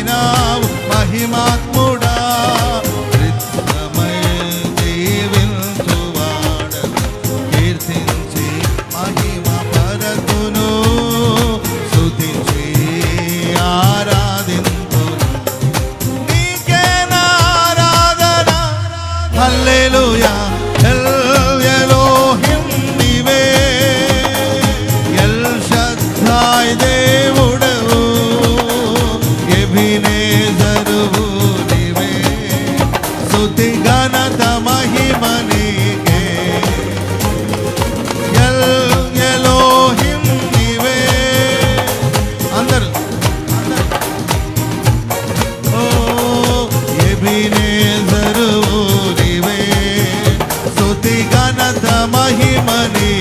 నిలిచినావు మహిమాత్ముడా నిత్యమై జీవించువాడను కీర్తించి మహిమ పరతును స్తుతించి ఆరాధింతును నీకే నా ఆరాధన హల్లెలూయా దేవుడవు ఎబినేజరువు నీవే స్తుతి ఘనత మహిమ నీకే ఎలోహిం నీవే అందరూ ఓ ఎబినేజరువు నీవే స్తుతి ఘనత మహిమ నీకే